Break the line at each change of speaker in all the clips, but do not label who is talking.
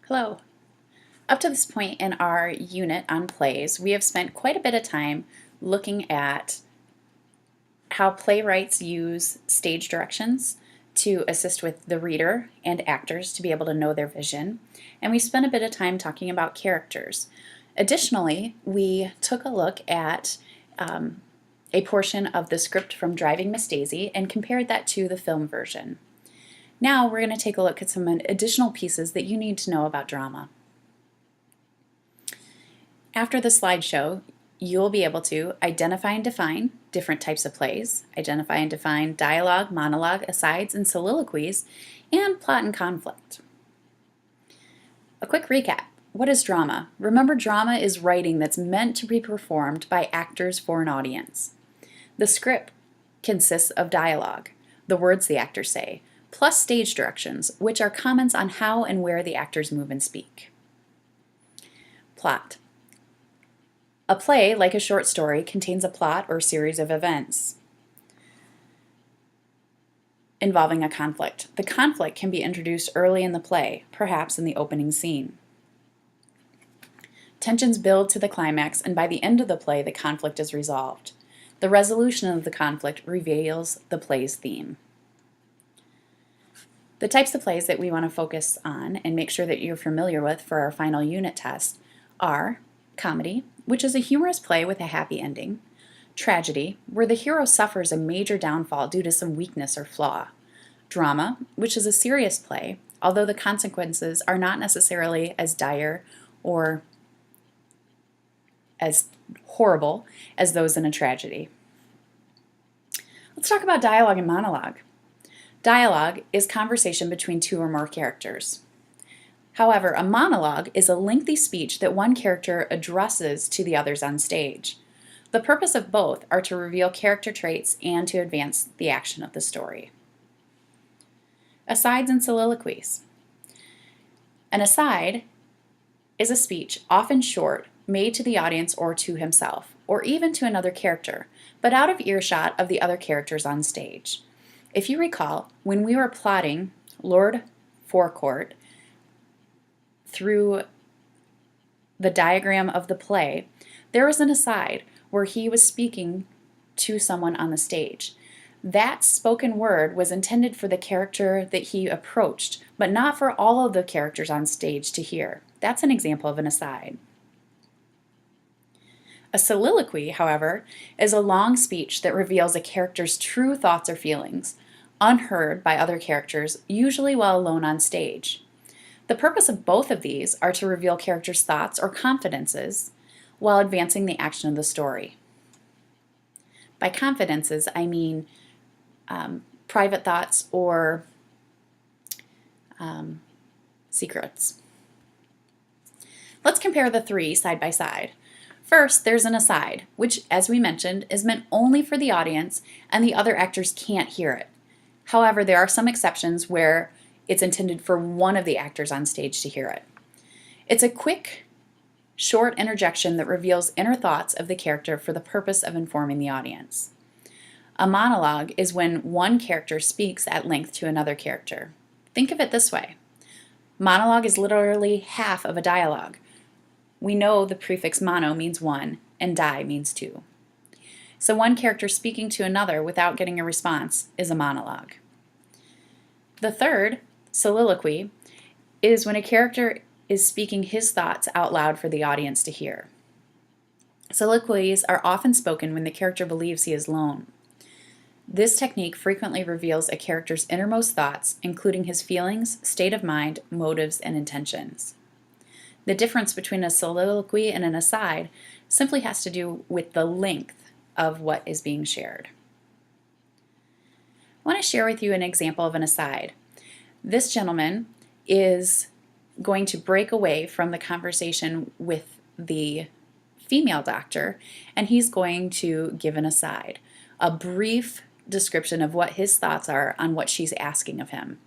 Hello. Up to this point in our unit on plays, we have spent quite a bit of time looking at how playwrights use stage directions to assist with the reader and actors to be able to know their vision, and we spent a bit of time talking about characters. Additionally, we took a look at a portion of the script from Driving Miss Daisy and compared that to the film version. Now we're going to take a look at some additional pieces that you need to know about drama. After the slideshow, you'll be able to identify and define different types of plays, identify and define dialogue, monologue, asides, and soliloquies, and plot and conflict. A quick recap. What is drama? Remember, drama is writing that's meant to be performed by actors for an audience. The script consists of dialogue, the words the actors say, plus stage directions, which are comments on how and where the actors move and speak. Plot. A play, like a short story, contains a plot or series of events involving a conflict. The conflict can be introduced early in the play, perhaps in the opening scene. Tensions build to the climax, and by the end of the play, the conflict is resolved. The resolution of the conflict reveals the play's theme. The types of plays that we want to focus on and make sure that you're familiar with for our final unit test are comedy, which is a humorous play with a happy ending; tragedy, where the hero suffers a major downfall due to some weakness or flaw; drama, which is a serious play, although the consequences are not necessarily as dire or as horrible as those in a tragedy. Let's talk about dialogue and monologue. Dialogue is conversation between two or more characters. However, a monologue is a lengthy speech that one character addresses to the others on stage. The purpose of both are to reveal character traits and to advance the action of the story. Asides and soliloquies. An aside is a speech, often short, made to the audience or to himself, or even to another character, but out of earshot of the other characters on stage. If you recall, when we were plotting Lord Forecourt through the diagram of the play, there was an aside where he was speaking to someone on the stage. That spoken word was intended for the character that he approached, but not for all of the characters on stage to hear. That's an example of an aside. A soliloquy, however, is a long speech that reveals a character's true thoughts or feelings, unheard by other characters, usually while alone on stage. The purpose of both of these are to reveal characters' thoughts or confidences while advancing the action of the story. By confidences, I mean private thoughts or secrets. Let's compare the three side by side. First, there's an aside, which, as we mentioned, is meant only for the audience and the other actors can't hear it. However, there are some exceptions where it's intended for one of the actors on stage to hear it. It's a quick, short interjection that reveals inner thoughts of the character for the purpose of informing the audience. A monologue is when one character speaks at length to another character. Think of it this way. Monologue is literally half of a dialogue. We know the prefix mono means one and di means two. So one character speaking to another without getting a response is a monologue. The third, soliloquy, is when a character is speaking his thoughts out loud for the audience to hear. Soliloquies are often spoken when the character believes he is alone. This technique frequently reveals a character's innermost thoughts, including his feelings, state of mind, motives, and intentions. The difference between a soliloquy and an aside simply has to do with the length of what is being shared. I want to share with you an example of an aside. This gentleman is going to break away from the conversation with the female doctor, and he's going to give an aside, a brief description of what his thoughts are on what she's asking of him.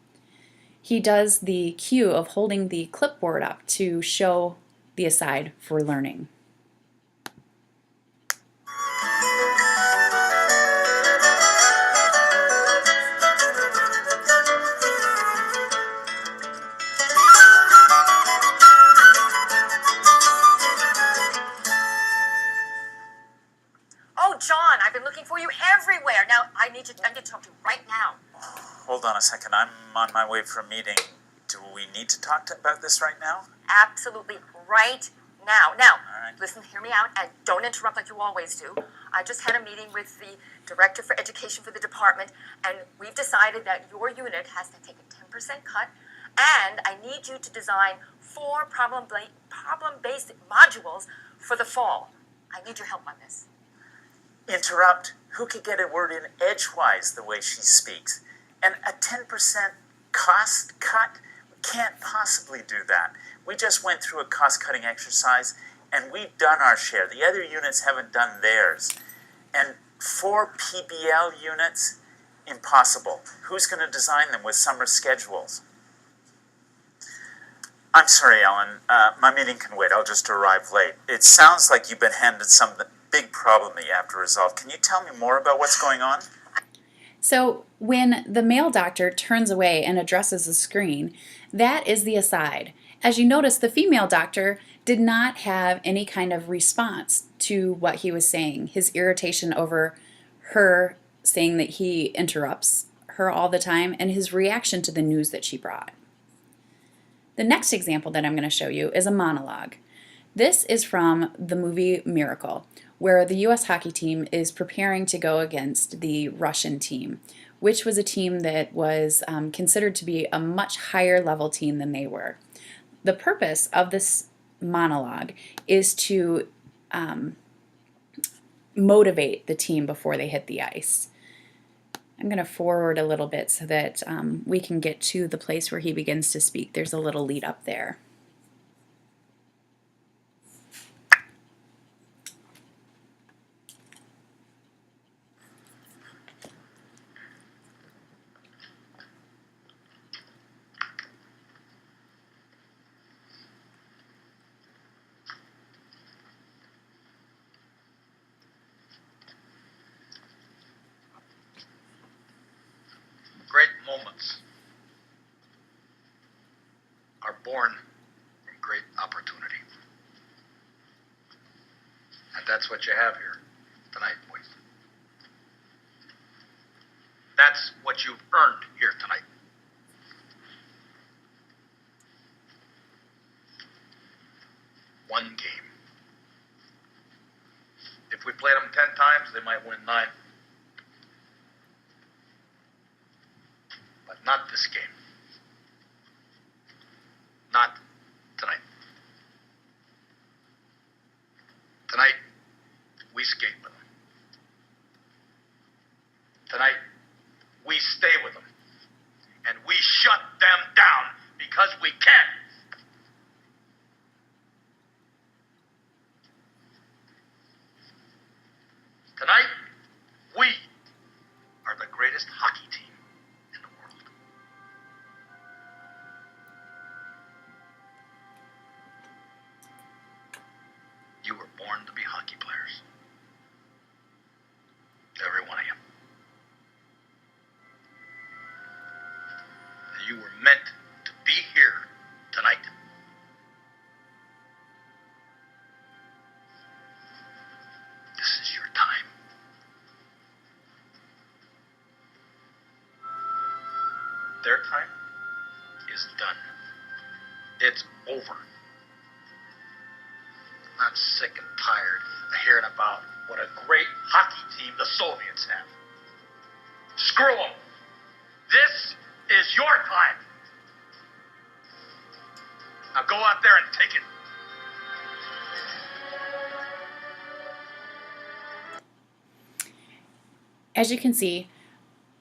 He does the cue of holding the clipboard up to show the aside for learning.
a second. I'm on my way for a meeting. Do we need to talk about this right now?
Absolutely, right now. Now,
All right.
listen, hear me out, and don't interrupt like you always do. I just had a meeting with the Director for Education for the department, and we've decided that your unit has to take a 10% cut, and I need you to design 4 problem-based modules for the fall. I need your help on this.
Interrupt? Who could get a word in edgewise the way she speaks? And a 10% cost cut? We can't possibly do that. We just went through a cost-cutting exercise, and we've done our share. The other units haven't done theirs. And 4 PBL units? Impossible. Who's going to design them with summer schedules? I'm sorry, Ellen. My meeting can wait. I'll just arrive late. It sounds like you've been handed some big problem that you have to resolve. Can you tell me more about what's going on?
So when the male doctor turns away and addresses the screen, that is the aside. As you notice, the female doctor did not have any kind of response to what he was saying. His irritation over her saying that he interrupts her all the time, and his reaction to the news that she brought. The next example that I'm going to show you is a monologue. This is from the movie Miracle, where the U.S. hockey team is preparing to go against the Russian team, which was a team that was considered to be a much higher level team than they were. The purpose of this monologue is to motivate the team before they hit the ice. I'm going to forward a little bit so that we can get to the place where he begins to speak. There's a little lead up there.
Great moments are born from great opportunity. And that's what you have here tonight, boys. That's what you've earned here tonight. One game. If we played them 10 times, they might win 9. But not this game. Not tonight. Tonight, we skate with them. Tonight, we stay with them. And we shut them down because we can. Tonight, we are the greatest hockey team in the world. You were born to be hockey players. Every one of you. You were meant to be here tonight. This is your time. Their time is done. It's over. I'm sick and tired of hearing about what a great hockey team the Soviets have. Screw them. This is your time. Now go out there and take it.
As you can see,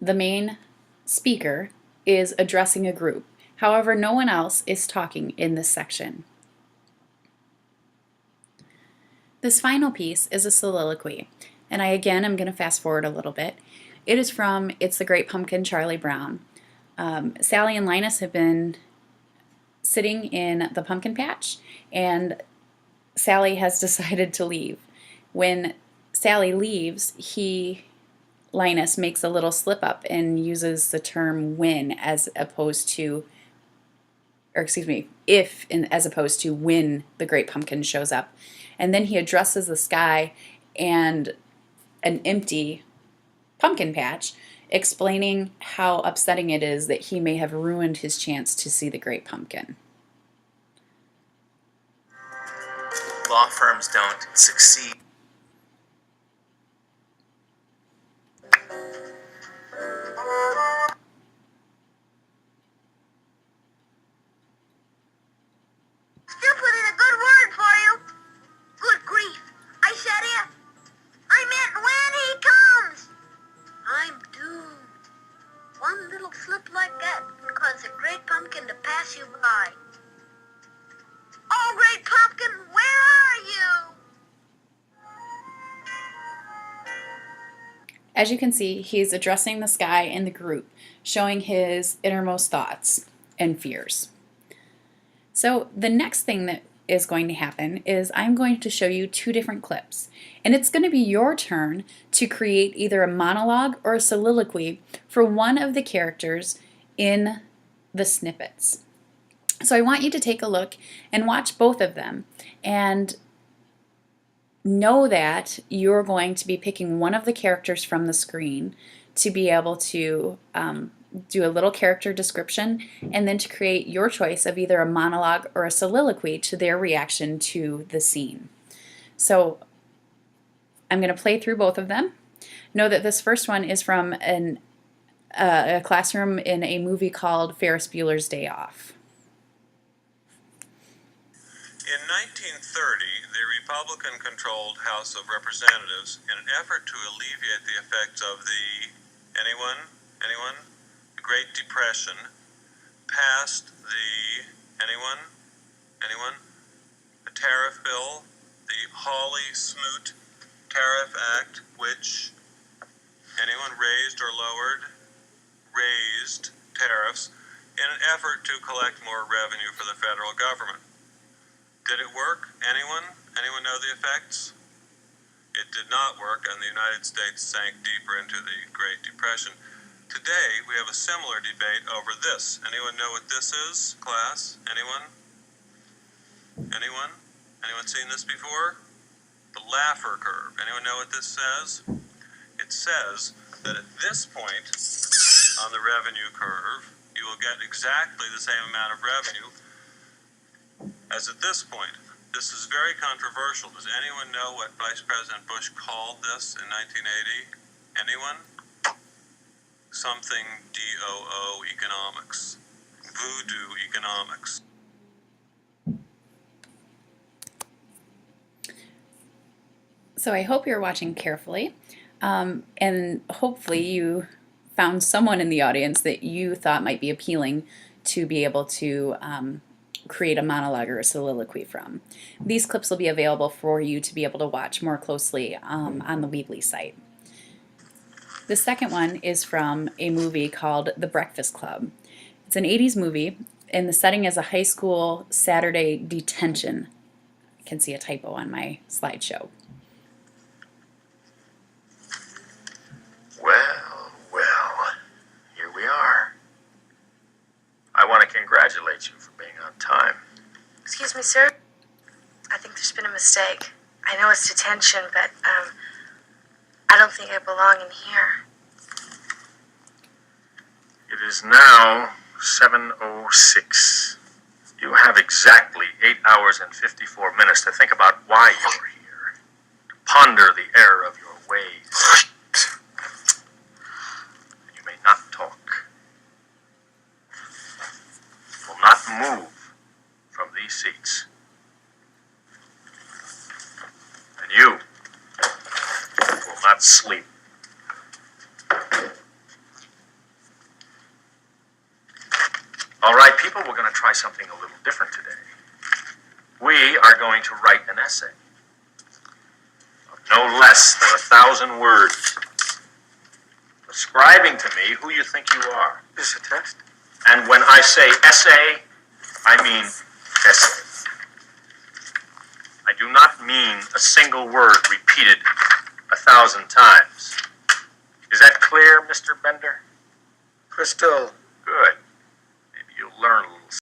the main speaker is addressing a group. However, no one else is talking in this section. This final piece is a soliloquy, and I again am going to fast forward a little bit. It is from It's the Great Pumpkin, Charlie Brown. Sally and Linus have been sitting in the pumpkin patch, and Sally has decided to leave. When Sally leaves, Linus makes a little slip up and uses the term when as opposed to, or excuse me, if as opposed to when the Great Pumpkin shows up. And then he addresses the sky and an empty pumpkin patch explaining how upsetting it is that he may have ruined his chance to see the Great Pumpkin.
Law firms don't succeed.
Still put in a good word for you. Good grief. I said if. I meant when he comes. I'm doomed. One little slip like that can cause the Great Pumpkin to pass you by. Oh, Great Pumpkin, where are you?
As you can see, he's addressing the sky and the group, showing his innermost thoughts and fears. So the next thing that is going to happen is I'm going to show you two different clips, and it's going to be your turn to create either a monologue or a soliloquy for one of the characters in the snippets. So I want you to take a look and watch both of them and know that you're going to be picking one of the characters from the screen to be able to do a little character description, and then to create your choice of either a monologue or a soliloquy to their reaction to the scene. So I'm going to play through both of them. Know that this first one is from a classroom in a movie called Ferris Bueller's Day Off.
In 1930, the Republican-controlled House of Representatives, in an effort to alleviate the effects of the anyone, the Great Depression, passed the the tariff bill, the Hawley-Smoot Tariff Act, which raised or raised tariffs in an effort to collect more revenue for the federal government. Did it work? Anyone know the effects? It did not work, and the United States sank deeper into the Great Depression. Today, we have a similar debate over this. Anyone know what this is, class? Anyone? Anyone seen this before? The Laffer curve. Anyone know what this says? It says that at this point on the revenue curve, you will get exactly the same amount of revenue as at this point. This is very controversial. Does anyone know what Vice President Bush called this in 1980? Anyone? Something DOO economics. Voodoo economics.
So I hope you're watching carefully, and hopefully you found someone in the audience that you thought might be appealing to be able to create a monologue or a soliloquy from. These clips will be available for you to be able to watch more closely on the Weebly site. The second one is from a movie called The Breakfast Club. It's an 80s movie, and the setting is a high school Saturday detention. I can see a typo on my slideshow.
Well, here we are. I want to congratulate you for being on time.
Excuse me, sir. I think there's been a mistake. I know it's detention, but I don't think I belong in here.
It is now 7:06. You have exactly 8 hours and 54 minutes to think about why you're here, to ponder the error of your ways. You may not talk. Will not move from these seats. And you will not sleep. All right, people, we're going to try something a little different today. We are going to write an essay of no less than 1,000 words, describing to me who you think you are. Is this a test? And when I say essay, I mean essay. I do not mean a single word repeated 1,000 times. Is that clear, Mr. Bender? Crystal. Good. Maybe you'll learn